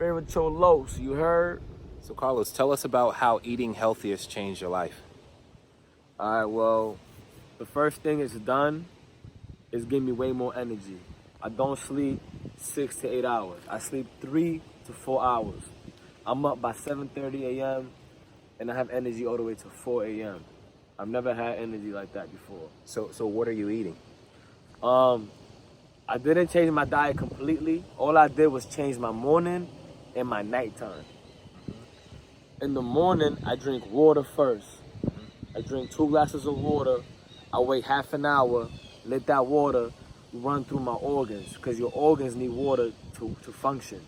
spiritual lows, you heard? So Carlos, tell us about how eating healthy has changed your life. All right, well, the first thing it's done is give me way more energy. I don't sleep 6 to 8 hours. I sleep 3 to 4 hours. I'm up by 7:30 a.m. and I have energy all the way to 4 a.m. I've never had energy like that before. So what are you eating? I didn't change my diet completely. All I did was change my morning and my nighttime. In the morning, I drink water first. I drink 2 glasses of water. I wait half an hour, let that water run through my organs, because your organs need water to function.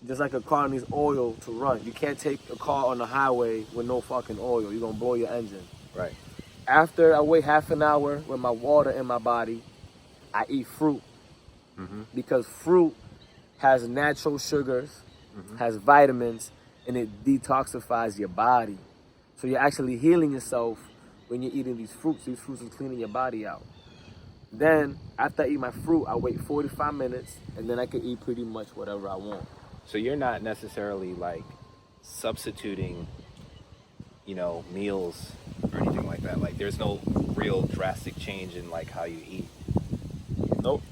Just like a car needs oil to run. You can't take a car on the highway with no fucking oil. You're gonna blow your engine. Right. After I wait half an hour with my water in my body, I eat fruit. Because fruit has natural sugars, has vitamins, and it detoxifies your body. So you're actually healing yourself when you're eating these fruits. These fruits are cleaning your body out. Then, after I eat my fruit, I wait 45 minutes, and then I can eat pretty much whatever I want. So you're not necessarily like substituting, meals or anything like that. Like there's no real drastic change in like how you eat. Nope.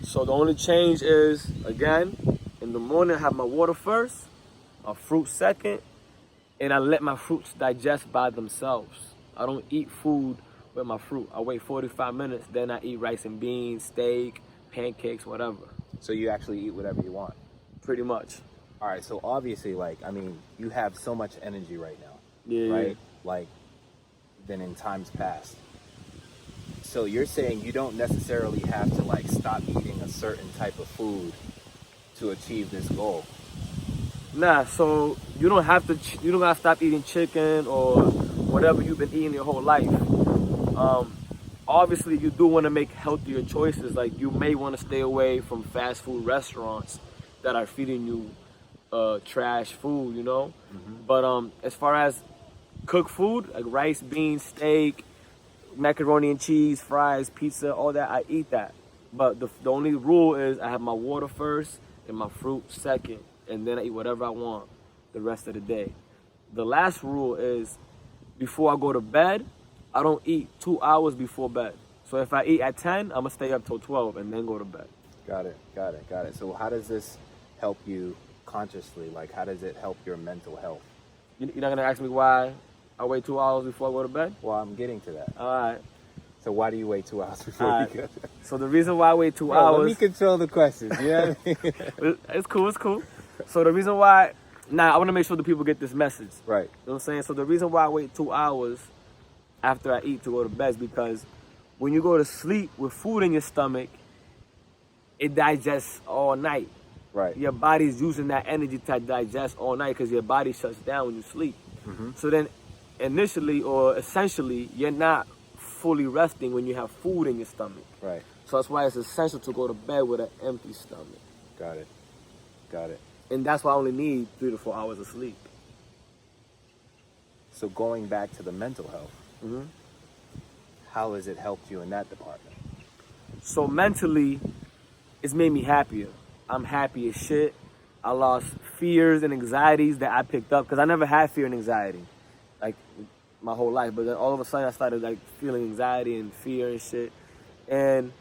So the only change is, again, in the morning I have my water first, my fruit second, and I let my fruits digest by themselves. I don't eat food with my fruit. I wait 45 minutes, then I eat rice and beans, steak, pancakes, whatever. So you actually eat whatever you want. Pretty much. All right, so obviously, you have so much energy right now, Yeah. right? Like, than in times past. So you're saying you don't necessarily have to, stop eating a certain type of food to achieve this goal? Nah, so you don't have to stop eating chicken or whatever you've been eating your whole life. Obviously, you do want to make healthier choices. Like, you may want to stay away from fast food restaurants that are feeding you trash food, But as far as cooked food, like rice, beans, steak, macaroni and cheese, fries, pizza, all that, I eat that. But the only rule is I have my water first and my fruit second, and then I eat whatever I want the rest of the day. The last rule is before I go to bed, I don't eat 2 hours before bed. So if I eat at 10, I'm gonna stay up till 12 and then go to bed. Got it. So how does this help you consciously? Like, how does it help your mental health? You're not gonna ask me why I wait 2 hours before I go to bed? Well, I'm getting to that. All right. So why do you wait 2 hours before you go? So the reason why I wait 2 hours... Let me control the questions, you know what I mean? It's cool. So the reason why... I want to make sure the people get this message. Right. You know what I'm saying? So the reason why I wait 2 hours after I eat to go to bed is because when you go to sleep with food in your stomach, it digests all night. Right. Your body's using that energy to digest all night because your body shuts down when you sleep. So then initially or essentially, you're not fully resting when you have food in your stomach. Right. So that's why it's essential to go to bed with an empty stomach. Got it. And that's why I only need 3 to 4 hours of sleep. So going back to the mental health, how has it helped you in that department? So mentally, it's made me happier. I'm happy as shit. I lost fears and anxieties that I picked up because I never had fear and anxiety, like my whole life. But then all of a sudden I started feeling anxiety and fear and shit. And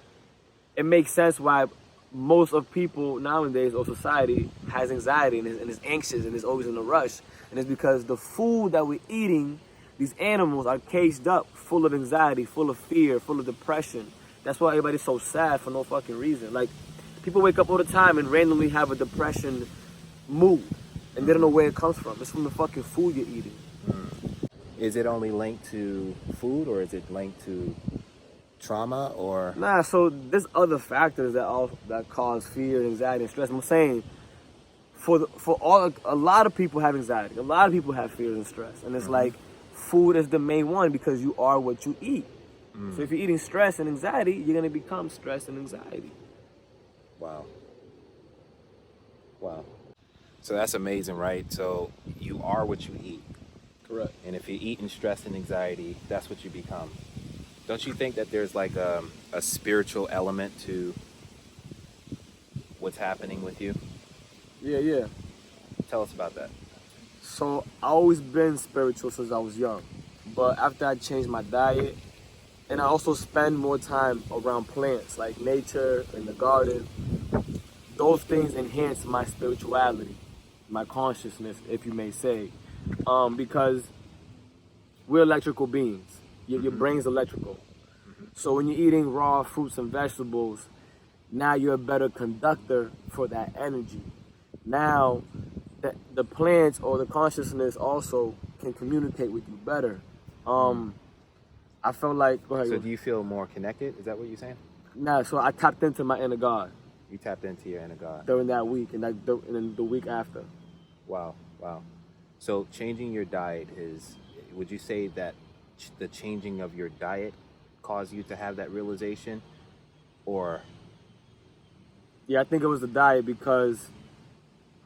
it makes sense why most of people nowadays or society has anxiety and is anxious and is always in a rush. And it's because the food that we're eating, these animals are caged up, full of anxiety, full of fear, full of depression. That's why everybody's so sad for no fucking reason. Like, people wake up all the time and randomly have a depression mood, and they don't know where it comes from. It's from the fucking food you're eating. Is it only linked to food, or is it linked to trauma, or? Nah, so there's other factors that cause fear, anxiety, and stress. I'm saying a lot of people have anxiety. A lot of people have fear and stress, and it's like food is the main one because you are what you eat. So if you're eating stress and anxiety, you're gonna become stress and anxiety. Wow. So that's amazing, right? So you are what you eat. Correct. And if you're eating stress and anxiety, that's what you become. Don't you think that there's like a spiritual element to what's happening with you? Yeah. Tell us about that. So I always been spiritual since I was young, but after I changed my diet, and I also spend more time around plants like nature in the garden, those things enhance my spirituality, my consciousness, if you may say, because we're electrical beings. Your brain's electrical. So when you're eating raw fruits and vegetables, now you're a better conductor for that energy. Now, the plants or the consciousness also can communicate with you better. I felt like, go ahead. So do you feel more connected? Is that what you're saying? Nah, so I tapped into my inner God You tapped into your inner God. during that week and then the week after. Wow. So changing your diet would you say that the changing of your diet caused you to have that realization? Or Yeah, I think it was the diet because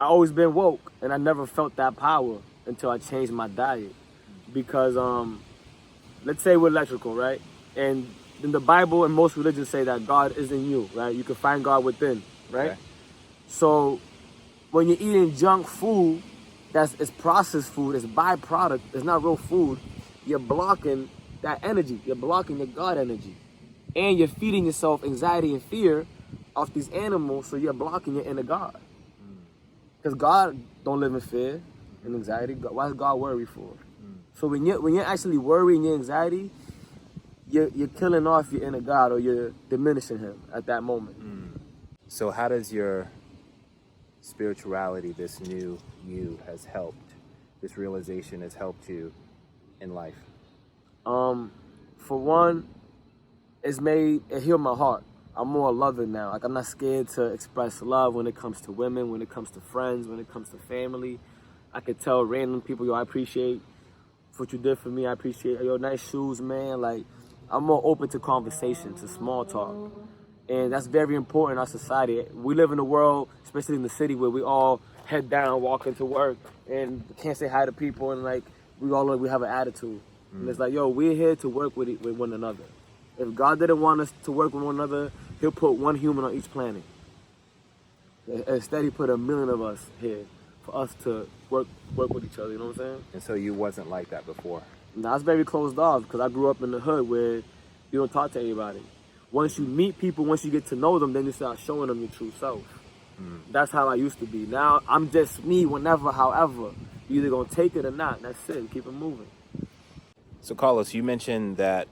I always been woke and I never felt that power until I changed my diet. Because let's say we're electrical, right? And in the Bible and most religions say that God is in you, right? You can find God within, right? Okay. So when you're eating junk food, it's processed food, it's byproduct, it's not real food, you're blocking that energy, you're blocking your God energy. And you're feeding yourself anxiety and fear off these animals, so you're blocking your inner God. Because God don't live in fear and anxiety. Why is God worry for? So when you're actually worrying your anxiety, you're killing off your inner God or you're diminishing him at that moment. So how does your spirituality, this new you, this realization has helped you in life? For one, it healed my heart. I'm more loving now. Like I'm not scared to express love when it comes to women, when it comes to friends, when it comes to family. I could tell random people, yo, I appreciate what you did for me. I appreciate your nice shoes, man. Like I'm more open to conversation, to small talk. And that's very important in our society. We live in a world, especially in the city, where we all head down, walking to work, and can't say hi to people, and like we have an attitude. And it's like, yo, we're here to work with one another. If God didn't want us to work with one another, he'll put one human on each planet. Instead, he put 1 million of us here for us to work with each other, you know what I'm saying? And so you wasn't like that before? Now, it's very closed off because I grew up in the hood where you don't talk to anybody. Once you meet people, once you get to know them, then you start showing them your true self. That's how I used to be. Now, I'm just me whenever, however. You either going to take it or not. That's it. Keep it moving. So Carlos, you mentioned that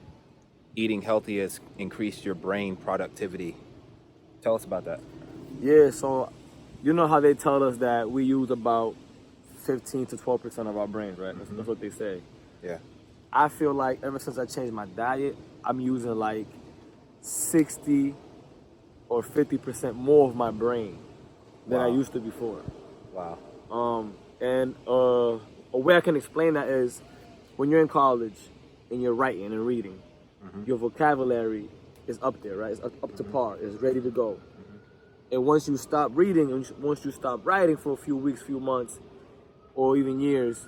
eating healthy has increased your brain productivity. Tell us about that. Yeah, so you know how they tell us that we use about 15 to 12% of our brains, right? That's what they say. Yeah. I feel like ever since I changed my diet, I'm using like 60 or 50% more of my brain than I used to before. Wow. And a way I can explain that is when you're in college and you're writing and reading, your vocabulary is up there, right? It's up to par. It's ready to go. And once you stop reading and once you stop writing for a few weeks, few months, or even years,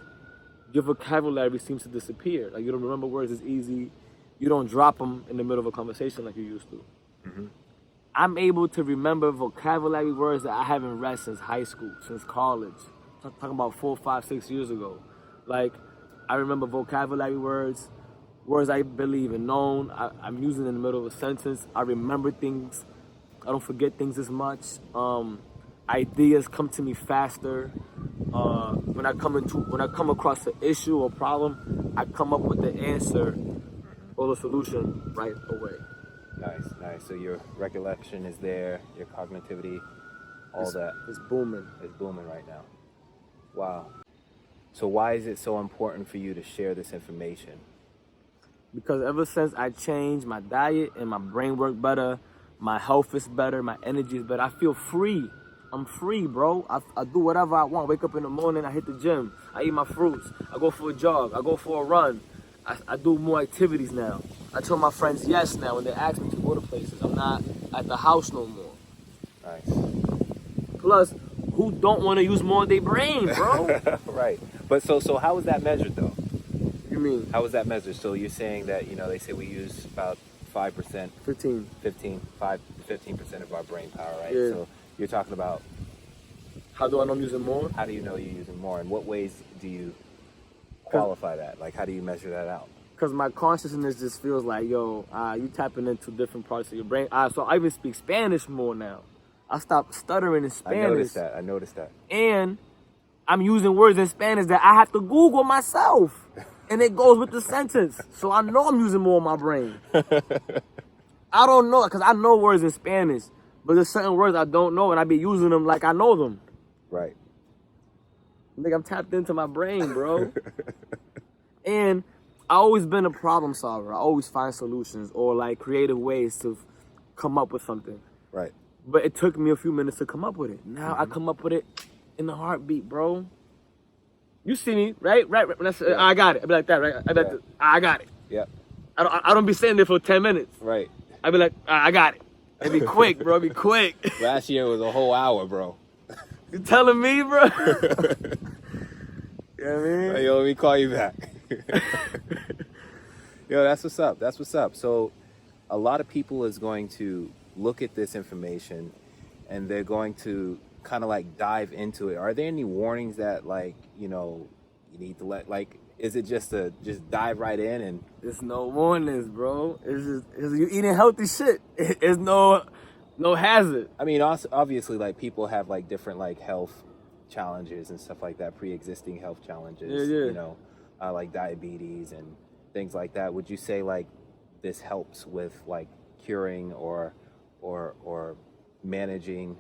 your vocabulary seems to disappear. Like you don't remember words as easy. You don't drop them in the middle of a conversation like you used to. I'm able to remember vocabulary words that I haven't read since high school, since college. Talking about 4, 5, 6 years ago. Like, I remember vocabulary words I believe in known. I'm using in the middle of a sentence. I remember things. I don't forget things as much. Ideas come to me faster. When I come across an issue or problem, I come up with the answer or the solution right away. Nice. So your recollection is there, your cognitivity, It's booming. It's booming right now. Wow. So why is it so important for you to share this information? Because ever since I changed my diet and my brain worked better, my health is better, my energy is better, I feel free. I'm free, bro. I do whatever I want. Wake up in the morning, I hit the gym, I eat my fruits, I go for a jog, I go for a run. I do more activities now. I tell my friends yes now when they ask me to go to places. I'm not at the house no more. Nice. Plus, who don't want to use more of their brain, bro? Right. But so how is that measured though? You mean? How is that measured? So you're saying that, they say we use about 5%, 15% of our brain power, right? Yeah. So you're talking about How do I know I'm using more? How do you know you're using more? In what ways do you qualify that? Like, how do you measure that out? Because my consciousness just feels like, yo, you tapping into different parts of your brain. So I even speak Spanish more now. I stopped stuttering in Spanish. I noticed that. And I'm using words in Spanish that I have to Google myself. And it goes with the sentence. So I know I'm using more of my brain. I don't know, because I know words in Spanish. But there's certain words I don't know, and I be using them like I know them. Right. Like, I'm tapped into my brain, bro. And I always been a problem solver. I always find solutions or like creative ways to come up with something. Right. But it took me a few minutes to come up with it. Now I come up with it in a heartbeat, bro. You see me, right? When I say, I got it. I be like that, right? I be like, I got it. Yeah. I don't be sitting there for 10 minutes. Right. I be like, I got it. It be quick, bro. It be quick. Last year was a whole hour, bro. You telling me, bro? You know what I mean? Hey, yo, let me call you back. Yo, that's what's up. That's what's up. So a lot of people is going to look at this information and they're going to kind of like dive into it. Are there any warnings that, like, you know, you need to let, like, is it just dive right in? And there's no warnings, bro. It's you eating healthy shit. It's no hazard. I mean, also, obviously, like, people have like different like health challenges and stuff like that, pre-existing health challenges. Yeah. You know, like diabetes and things like that. Would you say like this helps with like curing or managing,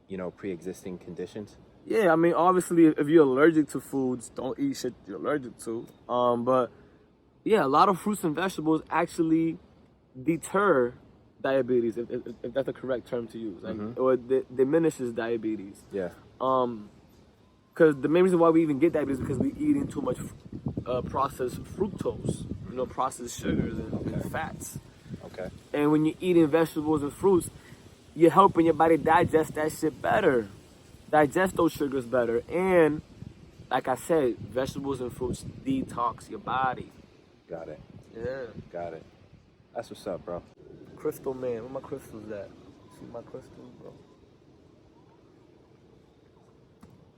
you know, pre-existing conditions? Yeah, I mean, obviously, if you're allergic to foods, don't eat shit you're allergic to. But yeah, a lot of fruits and vegetables actually deter diabetes, if that's the correct term to use, like, or diminishes diabetes. Yeah. Because the main reason why we even get diabetes is because we eating too much processed fructose, you know, processed sugars and fats. Okay. And when you're eating vegetables and fruits, you're helping your body digest that shit better. Digest those sugars better. And like I said, vegetables and fruits detox your body. Got it. Yeah. Got it. That's what's up, bro. Crystal man, where my crystals at? See my crystals, bro?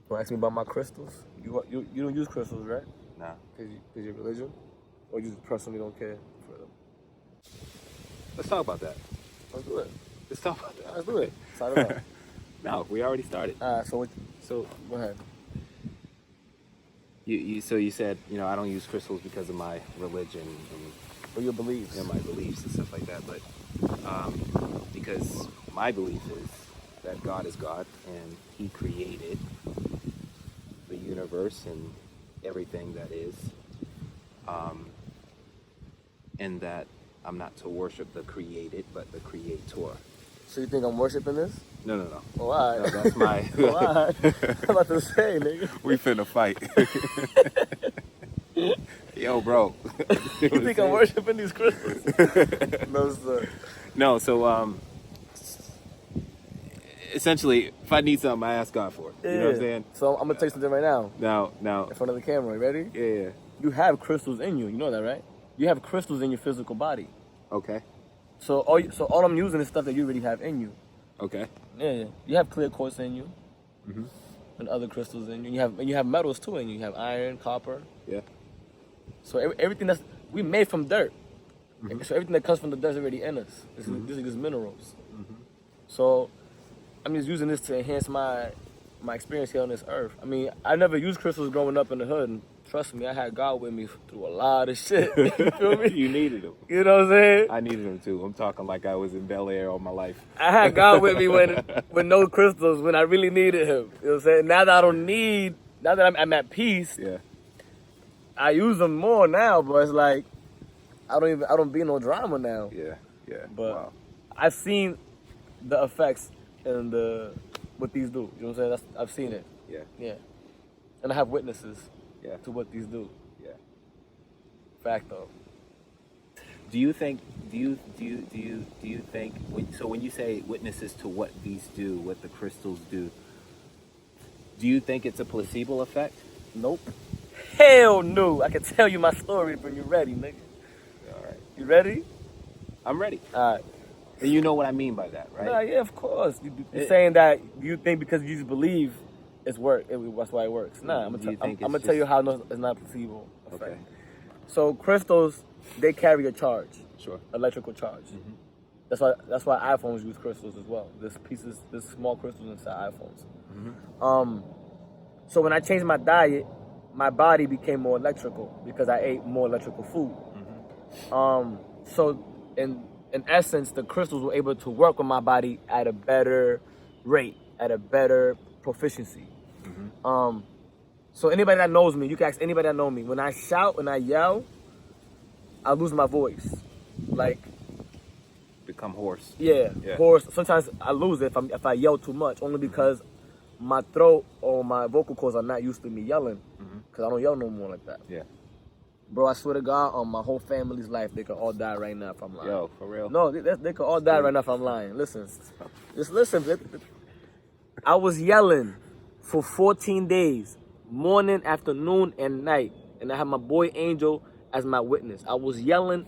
Don't ask me about my crystals. You don't use crystals, right? Nah. Cause your religion, or you just personally don't care for them? Let's talk about that. Let's do it. Let's talk about that. Let's do it. Start it off. No, we already started. So go ahead. So you said, you know, I don't use crystals because of my religion and Or your beliefs. my beliefs and stuff like that, but because my belief is that God is God and He created the universe and everything that is, and that I'm not to worship the created, but the creator. So you think I'm worshiping this? No. Oh, all right. No, that's my... Oh, all right. I'm about to say, nigga. We finna fight. Yo, bro. You think I'm worshiping these crystals? No, sir. No, so, essentially, if I need something, I ask God for it. Yeah. You know what I'm saying? So I'm going to tell you something right now. Now. In front of the camera. You ready? Yeah. You have crystals in you. You know that, right? You have crystals in your physical body. Okay. So all I'm using is stuff that you already have in you. Okay. Yeah. You have clear quartz in you. Mm-hmm. And other crystals in you. And you have metals too in you. You have iron, copper. Yeah. So everything we made from dirt. Mm-hmm. So everything that comes from the dirt is already in us. These are just minerals. Mm-hmm. So I'm just using this to enhance my experience here on this earth. I mean, I never used crystals growing up in the hood, and trust me, I had God with me through a lot of shit. You feel me? You needed him. You know what I'm saying? I needed him too. I'm talking like I was in Bel Air all my life. I had God with me with no crystals when I really needed him. You know what I'm saying? Now that I'm at peace, yeah, I use them more now, but it's like I don't be no drama now. Yeah. But wow. I've seen the effects and what these do. You know what I'm saying? I've seen it. Yeah. And I have witnesses. Yeah. To what these do. Yeah. Fact though. Do you think when you say witnesses to what these do, what the crystals do you think it's a placebo effect? Nope. Hell no. I can tell you my story when you're ready, nigga. All right. You ready? I'm ready. All right. And you know what I mean by that, right? Nah, yeah, of course. You're saying that you think because you just believe it's work. That's why it works. Nah, I'm gonna tell you how it's not placebo effect. Okay. So crystals, they carry a charge. Sure. Electrical charge. That's why iPhones use crystals as well. There's small crystals inside iPhones. So when I changed my diet, my body became more electrical because I ate more electrical food. So in essence, the crystals were able to work on my body at a better rate, at a better proficiency. So anybody that knows me, you can ask anybody that knows me. When I shout, when I yell, I lose my voice. Like, become hoarse. Yeah, hoarse. Sometimes I lose it if I yell too much, only because my throat or my vocal cords are not used to me yelling. Because I don't yell no more like that. Yeah. Bro, I swear to God, on my whole family's life, they could all die right now if I'm lying. Yo, for real? No, they could all die right now if I'm lying. Listen. Just listen. I was yelling for 14 days, morning, afternoon, and night. And I had my boy Angel as my witness. I was yelling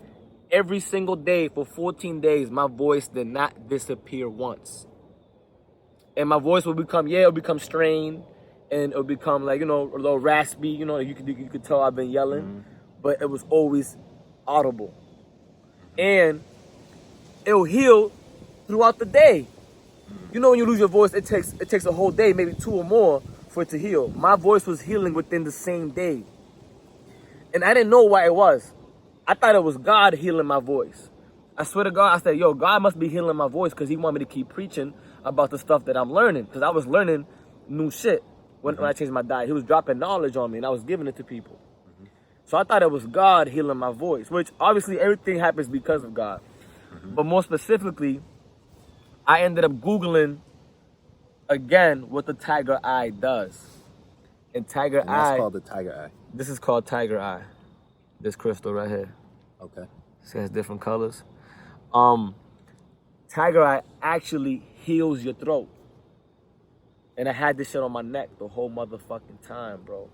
every single day for 14 days. My voice did not disappear once. And my voice would become strained. And it would become like, a little raspy. You could tell I've been yelling. But it was always audible. And it'll heal throughout the day. When you lose your voice, it takes a whole day, maybe 2 or more, for it to heal. My voice was healing within the same day. And I didn't know why it was. I thought it was God healing my voice. I swear to God, I said, yo, God must be healing my voice because he want me to keep preaching about the stuff that I'm learning. Because I was learning new shit when I changed my diet. He was dropping knowledge on me and I was giving it to people. So I thought it was God healing my voice, which obviously everything happens because of God. But more specifically, I ended up Googling again what the tiger eye does. And that's called the tiger eye. This is called tiger eye. This crystal right here. Okay. It has different colors. Tiger eye actually heals your throat. And I had this shit on my neck the whole motherfucking time, bro.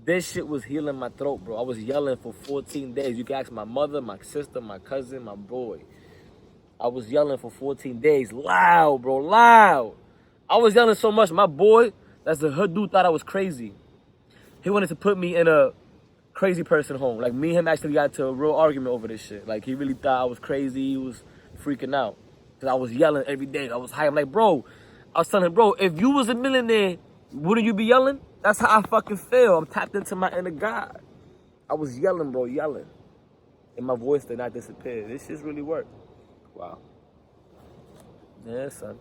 This shit was healing my throat, bro. I was yelling for 14 days. You can ask my mother, my sister, my cousin, my boy. I was yelling for 14 days. Loud, bro, loud. I was yelling so much. My boy, that's a hood dude, thought I was crazy. He wanted to put me in a crazy person home. Like, me and him actually got into a real argument over this shit. Like, he really thought I was crazy. He was freaking out. Because I was yelling every day. I was high. I'm like, bro. I was telling him, bro, if you was a millionaire, wouldn't you be yelling? That's how I fucking feel. I'm tapped into my inner God. I was yelling, bro, yelling. And my voice did not disappear. This shit really worked. Wow. Yeah, son.